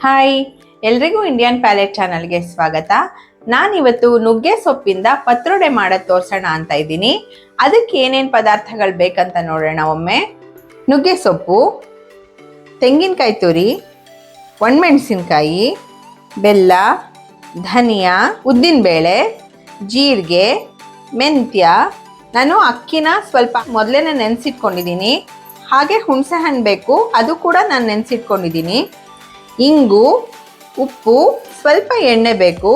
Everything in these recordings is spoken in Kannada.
ಹಾಯ್, ಎಲ್ರಿಗೂ ಇಂಡಿಯನ್ ಪ್ಯಾಲೆಟ್ ಚಾನಲ್ಗೆ ಸ್ವಾಗತ. ನಾನಿವತ್ತು ನುಗ್ಗೆ ಸೊಪ್ಪಿಂದ ಪತ್ರೊಡೆ ಮಾಡೋದು ತೋರ್ಸೋಣ ಅಂತ ಇದ್ದೀನಿ. ಅದಕ್ಕೆ ಏನೇನು ಪದಾರ್ಥಗಳು ಬೇಕಂತ ನೋಡೋಣ ಒಮ್ಮೆ. ನುಗ್ಗೆ ಸೊಪ್ಪು, ತೆಂಗಿನಕಾಯಿ ತುರಿ, ಒಣಮೆಣಸಿನ್ಕಾಯಿ, ಬೆಲ್ಲ, ಧನಿಯಾ, ಉದ್ದಿನಬೇಳೆ, ಜೀರಿಗೆ, ಮೆಂತ್ಯ. ನಾನು ಅಕ್ಕಿನ ಸ್ವಲ್ಪ ಮೊದಲೇ ನೆನೆಸಿಟ್ಕೊಂಡಿದ್ದೀನಿ. ಹಾಗೆ ಹುಣಸೆ ಹಣ್ಣು ಬೇಕು, ಅದು ಕೂಡ ನಾನು ನೆನೆಸಿಟ್ಕೊಂಡಿದ್ದೀನಿ. ಇಂಗು, ಉಪ್ಪು, ಸ್ವಲ್ಪ ಎಣ್ಣೆ ಬೇಕು.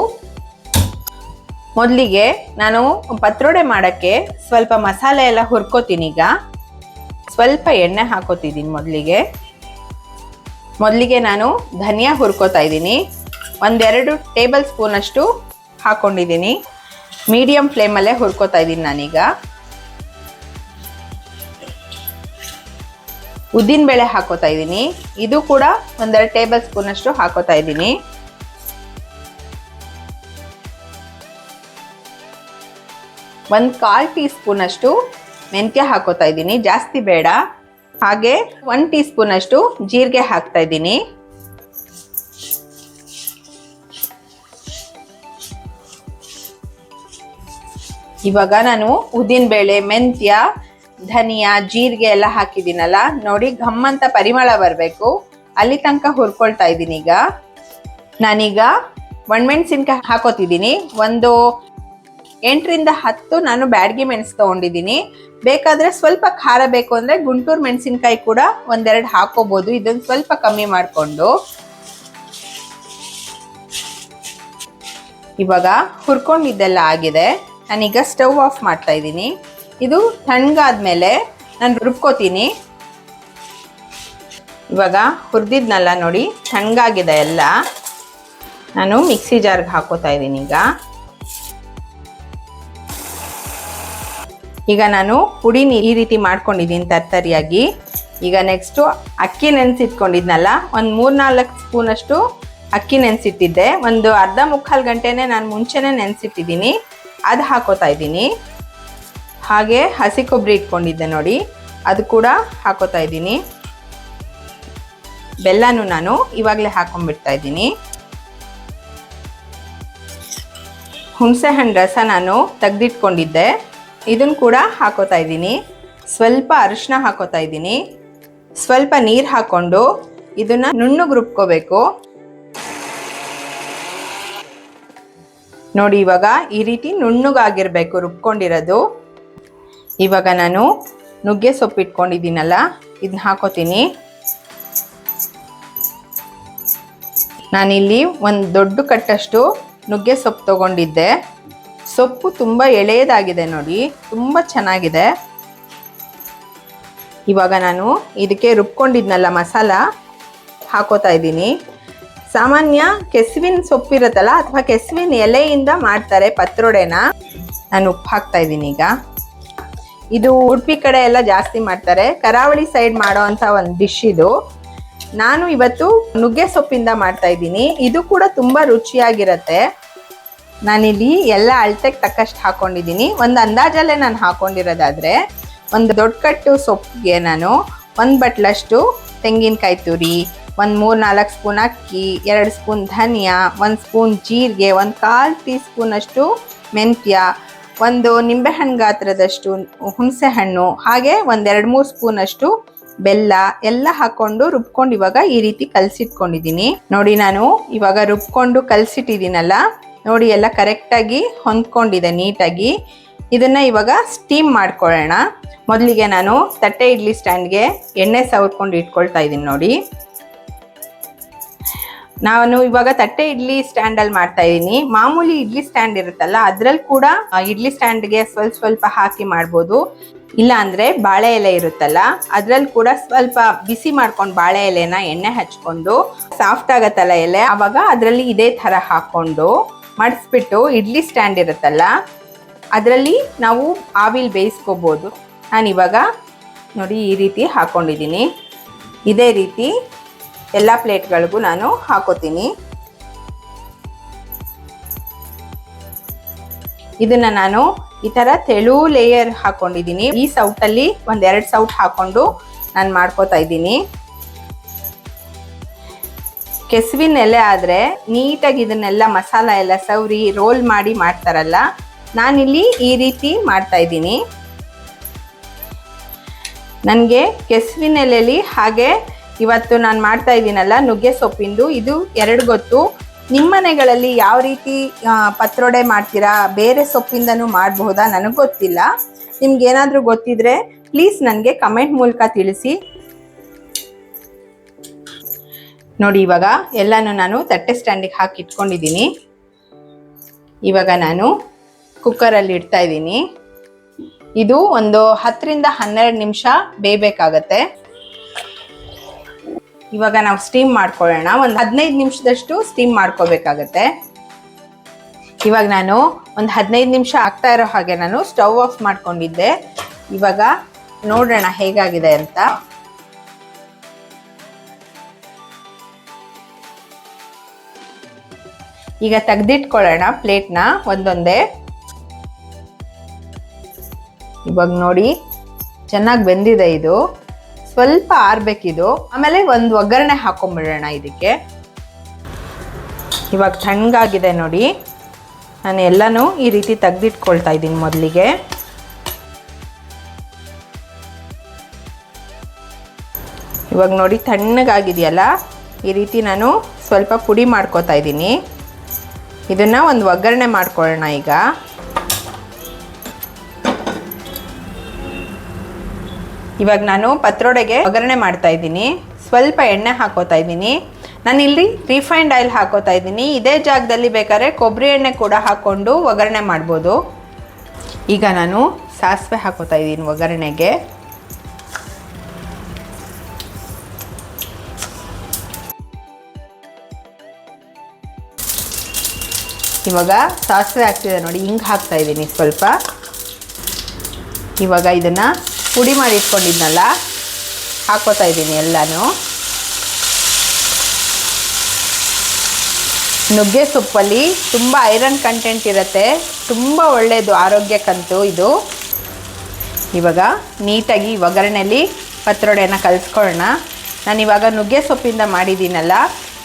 ಮೊದಲಿಗೆ ನಾನು ಪತ್ರೊಡೆ ಮಾಡೋಕ್ಕೆ ಸ್ವಲ್ಪ ಮಸಾಲೆ ಎಲ್ಲ ಹುರ್ಕೋತೀನಿ. ಈಗ ಸ್ವಲ್ಪ ಎಣ್ಣೆ ಹಾಕೋತಿದ್ದೀನಿ. ಮೊದಲಿಗೆ ನಾನು ಧನಿಯಾ ಹುರ್ಕೋತಾ ಇದ್ದೀನಿ. 1-2 ಟೇಬಲ್ ಸ್ಪೂನಷ್ಟು ಹಾಕ್ಕೊಂಡಿದ್ದೀನಿ. ಮೀಡಿಯಮ್ ಫ್ಲೇಮಲ್ಲೇ ಹುರ್ಕೋತಾ ಇದ್ದೀನಿ ನಾನೀಗ. ಉದ್ದಿನಬೇಳೆ ಹಾಕೋತಾ ಇದ್ದೀನಿ. ಇದು ಕೂಡ 1-2 ಟೇಬಲ್ ಸ್ಪೂನಷ್ಟು ಹಾಕೋತಾ ಇದ್ದೀನಿ. ಒಂದು 1/4 ಟೀ ಸ್ಪೂನಷ್ಟು ಮೆಂತ್ಯ ಹಾಕೋತಾ ಇದ್ದೀನಿ, ಜಾಸ್ತಿ ಬೇಡ. ಹಾಗೆ 1 ಟೀ ಸ್ಪೂನಷ್ಟು ಜೀರಿಗೆ ಹಾಕ್ತಾ ಇದ್ದೀನಿ. ಇವಾಗ ನಾನು ಉದ್ದಿನಬೇಳೆ, ಮೆಂತ್ಯ, ಧನಿಯಾ, ಜೀರಿಗೆ ಎಲ್ಲ ಹಾಕಿದ್ದೀನಲ್ಲ, ನೋಡಿ ಘಮ್ ಅಂತ ಪರಿಮಳ ಬರಬೇಕು, ಅಲ್ಲಿ ತನಕ ಹುರ್ಕೊಳ್ತಾ ಇದ್ದೀನಿ. ಈಗ ನಾನೀಗ ಒಣಮೆಣಸಿನ್ಕಾಯಿ ಹಾಕೋತಿದ್ದೀನಿ. ಒಂದು 8-10 ನಾನು ಬ್ಯಾಡಗಿ ಮೆಣಸು ತೊಗೊಂಡಿದ್ದೀನಿ. ಬೇಕಾದರೆ ಸ್ವಲ್ಪ ಖಾರ ಬೇಕು ಅಂದರೆ ಗುಂಟೂರು ಮೆಣಸಿನ್ಕಾಯಿ ಕೂಡ 1-2 ಹಾಕೋಬೋದು. ಇದನ್ನು ಸ್ವಲ್ಪ ಕಮ್ಮಿ ಮಾಡಿಕೊಂಡು ಇವಾಗ ಹುರ್ಕೊಂಡಿದ್ದೆಲ್ಲ ಆಗಿದೆ. ನಾನೀಗ ಸ್ಟವ್ ಆಫ್ ಮಾಡ್ತಾ ಇದ್ದೀನಿ. ಇದು ತಣ್ಣಗಾದ್ಮೇಲೆ ನಾನು ರುಬ್ಕೋತೀನಿ. ಇವಾಗ ಹುರಿದಿದ್ನಲ್ಲ ನೋಡಿ, ತಣ್ಣಗಾಗಿದೆ ಎಲ್ಲ. ನಾನು ಮಿಕ್ಸಿ ಜಾರ್ಗೆ ಹಾಕೋತಾ ಇದ್ದೀನಿ. ಈಗ ನಾನು ಪುಡಿನ ಈ ರೀತಿ ಮಾಡ್ಕೊಂಡಿದ್ದೀನಿ ತರ್ತರಿಯಾಗಿ. ಈಗ ನೆಕ್ಸ್ಟು ಅಕ್ಕಿ ನೆನೆಸಿಟ್ಕೊಂಡಿದ್ನಲ್ಲ, ಒಂದು 3-4 ಸ್ಪೂನಷ್ಟು ಅಕ್ಕಿ ನೆನೆಸಿಟ್ಟಿದ್ದೆ. ಒಂದು ಅರ್ಧ-ಮುಕ್ಕಾಲು ಗಂಟೆನೇ ನಾನು ಮುಂಚೆನೇ ನೆನೆಸಿಟ್ಟಿದ್ದೀನಿ, ಅದು ಹಾಕೋತಾ ಇದ್ದೀನಿ. ಹಾಗೆ ಹಸಿ ಕೊಬ್ಬರಿ ಇಟ್ಕೊಂಡಿದ್ದೆ ನೋಡಿ, ಅದು ಕೂಡ ಹಾಕೋತಾ ಇದ್ದೀನಿ. ಬೆಲ್ಲನೂ ನಾನು ಇವಾಗಲೇ ಹಾಕೊಂಡ್ಬಿಡ್ತಾ ಇದ್ದೀನಿ. ಹುಣಸೆ ಹಣ್ಣು ರಸ ನಾನು ತೆಗೆದಿಟ್ಕೊಂಡಿದ್ದೆ, ಇದನ್ನು ಕೂಡ ಹಾಕೋತಾ ಇದ್ದೀನಿ. ಸ್ವಲ್ಪ ಅರಿಶಿನ ಹಾಕೋತಾ ಇದ್ದೀನಿ. ಸ್ವಲ್ಪ ನೀರು ಹಾಕ್ಕೊಂಡು ಇದನ್ನು ನುಣ್ಣಗೆ ರುಬ್ಕೋಬೇಕು. ನೋಡಿ ಇವಾಗ ಈ ರೀತಿ ನುಣ್ಣಗಾಗಿರಬೇಕು ರುಬ್ಕೊಂಡಿರೋದು. ಇವಾಗ ನಾನು ನುಗ್ಗೆ ಸೊಪ್ಪು ಇಟ್ಕೊಂಡಿದ್ದೀನಲ್ಲ, ಇದನ್ನ ಹಾಕೋತೀನಿ. ನಾನಿಲ್ಲಿ ಒಂದು ದೊಡ್ಡ ಕಟ್ಟಷ್ಟು ನುಗ್ಗೆ ಸೊಪ್ಪು ತೊಗೊಂಡಿದ್ದೆ. ಸೊಪ್ಪು ತುಂಬ ಎಳೆಯದಾಗಿದೆ ನೋಡಿ, ತುಂಬ ಚೆನ್ನಾಗಿದೆ. ಇವಾಗ ನಾನು ಇದಕ್ಕೆ ರುಬ್ಕೊಂಡಿದ್ನಲ್ಲ ಮಸಾಲ ಹಾಕೋತಾ ಇದ್ದೀನಿ. ಸಾಮಾನ್ಯ ಕೆಸುವಿನ ಸೊಪ್ಪಿರುತ್ತಲ್ಲ, ಅಥವಾ ಕೆಸುವಿನ ಎಲೆಯಿಂದ ಮಾಡ್ತಾರೆ ಪತ್ರೊಡೆನ. ನಾನು ಉಪ್ಪು ಹಾಕ್ತಾ ಇದ್ದೀನಿ. ಈಗ ಇದು ಉಡುಪಿ ಕಡೆ ಎಲ್ಲ ಜಾಸ್ತಿ ಮಾಡ್ತಾರೆ, ಕರಾವಳಿ ಸೈಡ್ ಮಾಡೋ ಅಂಥ ಒಂದು ಡಿಶ್ ಇದು. ನಾನು ಇವತ್ತು ನುಗ್ಗೆ ಸೊಪ್ಪಿಂದ ಮಾಡ್ತಾ ಇದ್ದೀನಿ. ಇದು ಕೂಡ ತುಂಬ ರುಚಿಯಾಗಿರುತ್ತೆ. ನಾನಿಲ್ಲಿ ಎಲ್ಲ ಅಳತೆಗೆ ತಕ್ಕಷ್ಟು ಹಾಕ್ಕೊಂಡಿದ್ದೀನಿ. ಒಂದು ಅಂದಾಜಲ್ಲೇ ನಾನು ಹಾಕ್ಕೊಂಡಿರೋದಾದರೆ, ಒಂದು ದೊಡ್ಡ ಕಟ್ಟು ಸೊಪ್ಪಿಗೆ ನಾನು 1 ಬಟ್ಲಷ್ಟು ತೆಂಗಿನಕಾಯಿ ತುರಿ, ಒಂದು 3-4 ಸ್ಪೂನ್ ಅಕ್ಕಿ, 2 ಸ್ಪೂನ್ ಧನಿಯಾ, 1 ಸ್ಪೂನ್ ಜೀರಿಗೆ, 1/4 ಟೀ ಸ್ಪೂನಷ್ಟು ಮೆಂತ್ಯ, ಒಂದು ನಿಂಬೆಹಣ್ಣು ಗಾತ್ರದಷ್ಟು ಹುಣಸೆ ಹಣ್ಣು, ಹಾಗೆ 1-2-3 ಸ್ಪೂನಷ್ಟು ಬೆಲ್ಲ ಎಲ್ಲ ಹಾಕ್ಕೊಂಡು ರುಬ್ಕೊಂಡು ಇವಾಗ ಈ ರೀತಿ ಕಲಸಿಟ್ಕೊಂಡಿದ್ದೀನಿ. ನೋಡಿ ನಾನು ಇವಾಗ ರುಬ್ಕೊಂಡು ಕಲಸಿಟ್ಟಿದ್ದೀನಲ್ಲ ನೋಡಿ, ಎಲ್ಲ ಕರೆಕ್ಟಾಗಿ ಹೊಂದ್ಕೊಂಡಿದೆ ನೀಟಾಗಿ. ಇದನ್ನು ಇವಾಗ ಸ್ಟೀಮ್ ಮಾಡ್ಕೊಳ್ಳೋಣ. ಮೊದಲಿಗೆ ನಾನು ತಟ್ಟೆ ಇಡ್ಲಿ ಸ್ಟ್ಯಾಂಡ್ಗೆ ಎಣ್ಣೆ ಸವರ್ಕೊಂಡು ಇಟ್ಕೊಳ್ತಾ ಇದ್ದೀನಿ ನೋಡಿ. ನಾನು ಇವಾಗ ತಟ್ಟೆ ಇಡ್ಲಿ ಸ್ಟ್ಯಾಂಡಲ್ಲಿ ಮಾಡ್ತಾ ಇದ್ದೀನಿ. ಮಾಮೂಲಿ ಇಡ್ಲಿ ಸ್ಟ್ಯಾಂಡ್ ಇರುತ್ತಲ್ಲ, ಅದ್ರಲ್ಲಿ ಕೂಡ ಇಡ್ಲಿ ಸ್ಟ್ಯಾಂಡ್ಗೆ ಸ್ವಲ್ಪ ಹಾಕಿ ಮಾಡ್ಬೋದು. ಇಲ್ಲ ಅಂದರೆ ಬಾಳೆ ಎಲೆ ಇರುತ್ತಲ್ಲ, ಅದ್ರಲ್ಲಿ ಕೂಡ ಸ್ವಲ್ಪ ಬಿಸಿ ಮಾಡ್ಕೊಂಡು ಬಾಳೆ ಎಲೆನ ಎಣ್ಣೆ ಹಚ್ಕೊಂಡು ಸಾಫ್ಟ್ ಆಗತ್ತಲ್ಲ ಎಲೆ, ಆವಾಗ ಅದರಲ್ಲಿ ಇದೇ ಥರ ಹಾಕ್ಕೊಂಡು ಮಡಿಸ್ಬಿಟ್ಟು ಇಡ್ಲಿ ಸ್ಟ್ಯಾಂಡ್ ಇರುತ್ತಲ್ಲ ಅದರಲ್ಲಿ ನಾವು ಆವಿಲ್ ಬೇಯಿಸ್ಕೋಬೋದು. ನಾನಿವಾಗ ನೋಡಿ ಈ ರೀತಿ ಹಾಕ್ಕೊಂಡಿದ್ದೀನಿ. ಇದೇ ರೀತಿ ಎಲ್ಲ ಪ್ಲೇಟ್ಗಳಿಗೂ ನಾನು ಹಾಕೋತೀನಿ. ಇದನ್ನು ನಾನು ಈ ಥರ ತೆಳು ಲೇಯರ್ ಹಾಕ್ಕೊಂಡಿದ್ದೀನಿ. ಈ ಸೌಟಲ್ಲಿ 1-2 ಸೌಟ್ ಹಾಕ್ಕೊಂಡು ನಾನು ಮಾಡ್ಕೋತಾ ಇದ್ದೀನಿ. ಕೆಸುವಿನ ಎಲೆ ಆದರೆ ನೀಟಾಗಿ ಇದನ್ನೆಲ್ಲ ಮಸಾಲ ಎಲ್ಲ ಸವರಿ ರೋಲ್ ಮಾಡಿ ಮಾಡ್ತಾರಲ್ಲ, ನಾನಿಲ್ಲಿ ಈ ರೀತಿ ಮಾಡ್ತಾ ಇದ್ದೀನಿ. ನನಗೆ ಕೆಸುವಿನ ಎಲೆಯಲ್ಲಿ ಹಾಗೆ ಇವತ್ತು ನಾನು ಮಾಡ್ತಾ ಇದ್ದೀನಲ್ಲ ನುಗ್ಗೆ ಸೊಪ್ಪಿಂದು, ಇದು ಎರಡು ಗೊತ್ತು. ನಿಮ್ಮ ಮನೆಗಳಲ್ಲಿ ಯಾವ ರೀತಿ ಪತ್ರೊಡೆ ಮಾಡ್ತೀರಾ, ಬೇರೆ ಸೊಪ್ಪಿಂದನೂ ಮಾಡಬಹುದಾ ನನಗೆ ಗೊತ್ತಿಲ್ಲ. ನಿಮ್ಗೇನಾದರೂ ಗೊತ್ತಿದ್ರೆ ಪ್ಲೀಸ್ ನನಗೆ ಕಮೆಂಟ್ ಮೂಲಕ ತಿಳಿಸಿ. ನೋಡಿ, ಇವಾಗ ಎಲ್ಲನೂ ನಾನು ತಟ್ಟೆ ಸ್ಟ್ಯಾಂಡಿಗೆ ಹಾಕಿ ಇಟ್ಕೊಂಡಿದ್ದೀನಿ. ಇವಾಗ ನಾನು ಕುಕ್ಕರಲ್ಲಿ ಇಡ್ತಾ ಇದ್ದೀನಿ. ಇದು ಒಂದು 10 ರಿಂದ 12 ನಿಮಿಷ ಬೇಯಬೇಕಾಗತ್ತೆ. ಇವಾಗ ನಾವು ಸ್ಟೀಮ್ ಮಾಡ್ಕೊಳ್ಳೋಣ. ಒಂದು 15 ನಿಮಿಷದಷ್ಟು ಸ್ಟೀಮ್ ಮಾಡ್ಕೋಬೇಕಾಗತ್ತೆ. ಇವಾಗ ನಾನು ಒಂದು 15 ನಿಮಿಷ ಆಗ್ತಾ ಇರೋ ಹಾಗೆ ನಾನು ಸ್ಟವ್ ಆಫ್ ಮಾಡ್ಕೊಂಡಿದ್ದೆ. ಇವಾಗ ನೋಡೋಣ ಹೇಗಾಗಿದೆ ಅಂತ. ಈಗ ತೆಗೆದಿಟ್ಕೊಳ್ಳೋಣ ಪ್ಲೇಟ್ನ ಒಂದೊಂದೇ. ಇವಾಗ ನೋಡಿ ಚೆನ್ನಾಗಿ ಬೆಂದಿದೆ. ಇದು ಸ್ವಲ್ಪ ಆರ್ಬೇಕಿದು. ಆಮೇಲೆ ಒಂದು ಒಗ್ಗರಣೆ ಹಾಕೊಂಡ್ಬಿಡೋಣ ಇದಕ್ಕೆ. ಇವಾಗ ತಣ್ಣಗಾಗಿದೆ ನೋಡಿ. ನಾನು ಎಲ್ಲನೂ ಈ ರೀತಿ ತೆಗೆದಿಟ್ಕೊಳ್ತಾ ಇದ್ದೀನಿ ಮೊದಲಿಗೆ. ಇವಾಗ ನೋಡಿ ತಣ್ಣಗಾಗಿದೆಯಲ್ಲ, ಈ ರೀತಿ ನಾನು ಸ್ವಲ್ಪ ಪುಡಿ ಮಾಡ್ಕೋತಾ ಇದ್ದೀನಿ. ಇದನ್ನು ಒಂದು ಒಗ್ಗರಣೆ ಮಾಡ್ಕೊಳ್ಳೋಣ ಈಗ. ಇವಾಗ ನಾನು ಪತ್ರೊಡೆಗೆ ಒಗ್ಗರಣೆ ಮಾಡ್ತಾ ಇದ್ದೀನಿ. ಸ್ವಲ್ಪ ಎಣ್ಣೆ ಹಾಕೋತಾ ಇದ್ದೀನಿ. ನಾನು ಇಲ್ಲಿ ರಿಫೈನ್ಡ್ ಆಯಿಲ್ ಹಾಕೋತಾ ಇದ್ದೀನಿ. ಇದೇ ಜಾಗದಲ್ಲಿ ಬೇಕಾದ್ರೆ ಕೊಬ್ಬರಿ ಎಣ್ಣೆ ಕೂಡ ಹಾಕ್ಕೊಂಡು ಒಗ್ಗರಣೆ ಮಾಡ್ಬೋದು. ಈಗ ನಾನು ಸಾಸಿವೆ ಹಾಕೋತಾ ಇದ್ದೀನಿ ಒಗ್ಗರಣೆಗೆ. ಇವಾಗ ಸಾಸಿವೆ ಹಾಕ್ತಿದೆ ನೋಡಿ, ಹಿಂಗೆ ಹಾಕ್ತಾ ಇದ್ದೀನಿ ಸ್ವಲ್ಪ. ಇವಾಗ ಇದನ್ನು ಪುಡಿ ಮಾಡಿ ಇಟ್ಕೊಂಡಿದ್ನಲ್ಲ ಹಾಕೋತಾ ಇದ್ದೀನಿ ಎಲ್ಲನೂ. ನುಗ್ಗೆ ಸೊಪ್ಪಲ್ಲಿ ತುಂಬ ಐರನ್ ಕಂಟೆಂಟ್ ಇರುತ್ತೆ, ತುಂಬ ಒಳ್ಳೆಯದು ಆರೋಗ್ಯಕ್ಕಂತೂ ಇದು. ಇವಾಗ ನೀಟಾಗಿ ಒಗ್ಗರಣೆಯಲ್ಲಿ ಪತ್ರೊಡೆಯನ್ನು ಕಲಿಸ್ಕೊಳ್ಳೋಣ. ನಾನಿವಾಗ ನುಗ್ಗೆ ಸೊಪ್ಪಿಂದ ಮಾಡಿದ್ದೀನಲ್ಲ,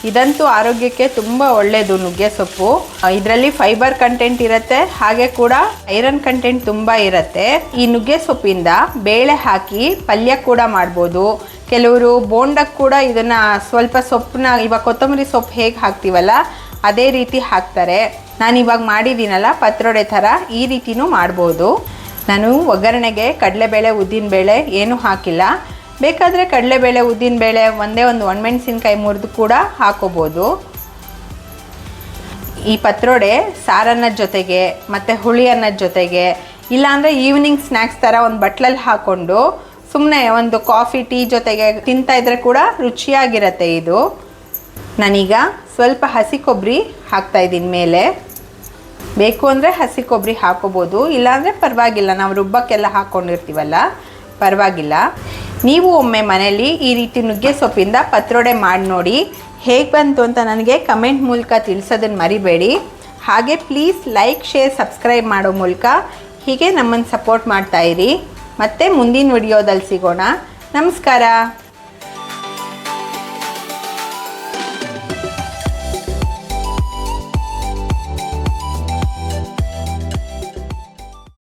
ಇದಂತೂ ಆರೋಗ್ಯಕ್ಕೆ ತುಂಬ ಒಳ್ಳೆಯದು. ನುಗ್ಗೆ ಸೊಪ್ಪು ಇದರಲ್ಲಿ ಫೈಬರ್ ಕಂಟೆಂಟ್ ಇರುತ್ತೆ, ಹಾಗೆ ಕೂಡ ಐರನ್ ಕಂಟೆಂಟ್ ತುಂಬ ಇರುತ್ತೆ. ಈ ನುಗ್ಗೆ ಸೊಪ್ಪಿಂದ ಬೇಳೆ ಹಾಕಿ ಪಲ್ಯ ಕೂಡ ಮಾಡ್ಬೋದು. ಕೆಲವರು ಬೋಂಡಕ್ಕೆ ಕೂಡ ಇದನ್ನು ಸ್ವಲ್ಪ ಸೊಪ್ಪನ್ನ, ಇವಾಗ ಕೊತ್ತಂಬರಿ ಸೊಪ್ಪು ಹೇಗೆ ಹಾಕ್ತೀವಲ್ಲ ಅದೇ ರೀತಿ ಹಾಕ್ತಾರೆ. ನಾನಿವಾಗ ಮಾಡಿದ್ದೀನಲ್ಲ ಪತ್ರೊಡೆ ಥರ, ಈ ರೀತಿನೂ ಮಾಡ್ಬೋದು. ನಾನು ಒಗ್ಗರಣೆಗೆ ಕಡಲೆಬೇಳೆ ಉದ್ದಿನಬೇಳೆ ಏನೂ ಹಾಕಿಲ್ಲ. ಬೇಕಾದರೆ ಕಡಲೆಬೇಳೆ ಉದ್ದಿನಬೇಳೆ ಒಂದೇ ಒಂದು ಒಣಮೆಣಸಿನ್ಕಾಯಿ ಮುರಿದು ಕೂಡ ಹಾಕೋಬೋದು. ಈ ಪತ್ರೊಡೆ ಸಾರನ್ನದ ಜೊತೆಗೆ ಮತ್ತು ಹುಳಿ ಅನ್ನದ ಜೊತೆಗೆ, ಇಲ್ಲಾಂದರೆ ಈವ್ನಿಂಗ್ ಸ್ನ್ಯಾಕ್ಸ್ ಥರ ಒಂದು ಬಟ್ಲಲ್ಲಿ ಹಾಕ್ಕೊಂಡು ಸುಮ್ಮನೆ ಒಂದು ಕಾಫಿ ಟೀ ಜೊತೆಗೆ ತಿಂತಾಯಿದ್ರೆ ಕೂಡ ರುಚಿಯಾಗಿರುತ್ತೆ ಇದು. ನಾನೀಗ ಸ್ವಲ್ಪ ಹಸಿ ಕೊಬ್ಬರಿ ಹಾಕ್ತಾಯಿದ್ದೀನಿ ಮೇಲೆ. ಬೇಕು ಅಂದರೆ ಹಸಿ ಕೊಬ್ಬರಿ ಹಾಕೋಬೋದು, ಇಲ್ಲಾಂದರೆ ಪರವಾಗಿಲ್ಲ. ನಾವು ರುಬ್ಬಕ್ಕೆಲ್ಲ ಹಾಕ್ಕೊಂಡಿರ್ತೀವಲ್ಲ, ಪರವಾಗಿಲ್ಲ. ನೀವು ಒಮ್ಮೆ ಮನೆಯಲ್ಲಿ ಈ ರೀತಿ ನುಗ್ಗೆ ಸೊಪ್ಪಿಂದ ಪತ್ರೊಡೆ ಮಾಡಿ ನೋಡಿ. ಹೇಗೆ ಬಂತು ಅಂತ ನನಗೆ ಕಮೆಂಟ್ ಮೂಲಕ ತಿಳಿಸೋದನ್ನು ಮರಿಬೇಡಿ. ಹಾಗೆ ಪ್ಲೀಸ್ ಲೈಕ್, ಶೇರ್, ಸಬ್ಸ್ಕ್ರೈಬ್ ಮಾಡೋ ಮೂಲಕ ಹೀಗೆ ನಮ್ಮನ್ನು ಸಪೋರ್ಟ್ ಮಾಡ್ತಾಯಿರಿ. ಮತ್ತೆ ಮುಂದಿನ ವಿಡಿಯೋದಲ್ಲಿ ಸಿಗೋಣ. ನಮಸ್ಕಾರ.